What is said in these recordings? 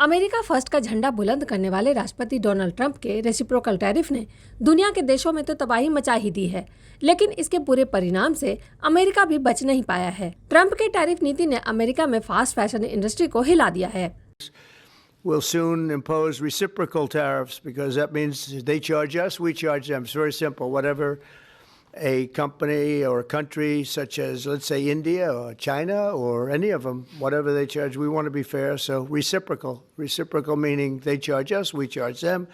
America first का झंडा बुलंद करने वाले राष्ट्रपति डोनाल्ड ट्रंप के रेसिप्रोकल टैरिफ ने दुनिया के देशों में तो तबाही मचा ही दी है, लेकिन इसके बुरे परिणाम से अमेरिका भी बच नहीं पाया है। ट्रंप के टैरिफ नीति ने अमेरिका में फास्ट फैशन इंडस्ट्री को हिला दिया है। We'll soon impose reciprocal tariffs because that means they charge us, we charge them. It's very simple. Whatever a company or a country such as, let's say, India or China or any of them, whatever they charge, we want to be fair. So reciprocal meaning they charge us, we charge them.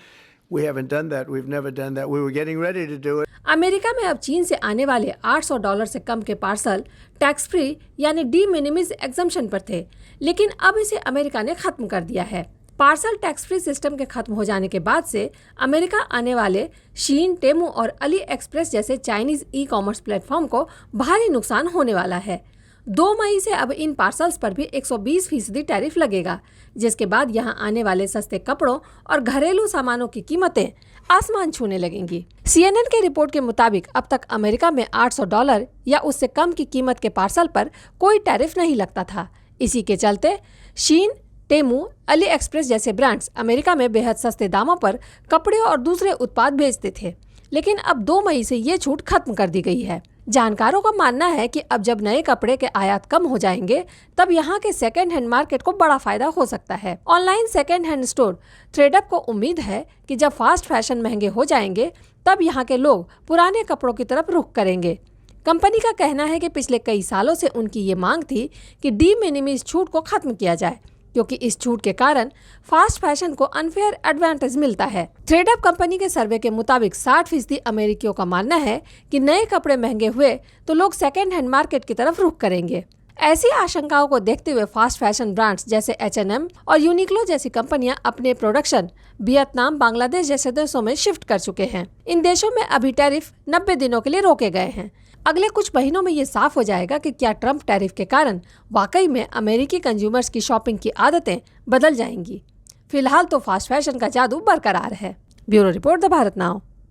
We haven't done that. We've never done that. We were getting ready to do it. America में अब चीन से आने वाले $800 से कम के parcel tax free यानी D मिनिमिस exemption पर थे, लेकिन अब इसे अमेरिका ने खत्म कर दिया है। पार्सल टैक्स फ्री सिस्टम के खत्म हो जाने के बाद से अमेरिका आने वाले शीन, टेमू और अली एक्सप्रेस जैसे चाइनीज ई कॉमर्स प्लेटफॉर्म को भारी नुकसान होने वाला है। 2 मई से अब इन पार्सल्स पर भी 120% टैरिफ लगेगा, जिसके बाद यहां आने वाले सस्ते कपड़ों और घरेलू सामानों की कीमतें आसमान छूने लगेंगी। CNN के रिपोर्ट के मुताबिक अब तक अमेरिका में $800 या उससे कम की कीमत के पार्सल पर कोई टैरिफ नहीं लगता था। इसी के चलते शीन, टेमू, अली एक्सप्रेस जैसे ब्रांड्स अमेरिका में बेहद सस्ते दामों पर कपड़े और दूसरे उत्पाद बेचते थे, लेकिन अब 2 मई से ये छूट खत्म कर दी गई है। जानकारों का मानना है कि अब जब नए कपड़े के आयात कम हो जाएंगे, तब यहाँ के सेकेंड हैंड मार्केट को बड़ा फायदा हो सकता है। ऑनलाइन सेकेंड हैंड स्टोर थ्रेडअप को उम्मीद है कि जब फास्ट फैशन महंगे हो जाएंगे, तब यहाँ के लोग पुराने कपड़ों की तरफ रुख करेंगे। कंपनी का कहना है कि पिछले कई सालों से उनकी ये मांग थी कि डी मिनिमिस छूट को खत्म किया जाए, क्योंकि इस छूट के कारण फास्ट फैशन को अनफेयर एडवांटेज मिलता है। थ्रेडअप कंपनी के सर्वे के मुताबिक 60% अमेरिकियों का मानना है कि नए कपड़े महंगे हुए तो लोग सेकेंड हैंड मार्केट की तरफ रुख करेंगे। ऐसी आशंकाओं को देखते हुए फास्ट फैशन ब्रांड्स जैसे H&M और यूनिक्लो जैसी कंपनियां अपने प्रोडक्शन वियतनाम, बांग्लादेश जैसे देशों में शिफ्ट कर चुके हैं। इन देशों में अभी टैरिफ 90 दिनों के लिए रोके गए हैं। अगले कुछ महीनों में ये साफ हो जाएगा कि क्या ट्रंप टैरिफ के कारण वाकई में अमेरिकी कंज्यूमर्स की शॉपिंग की आदतें बदल जाएंगी। फिलहाल तो फास्ट फैशन का जादू बरकरार है। Bureau report, the Bharat now.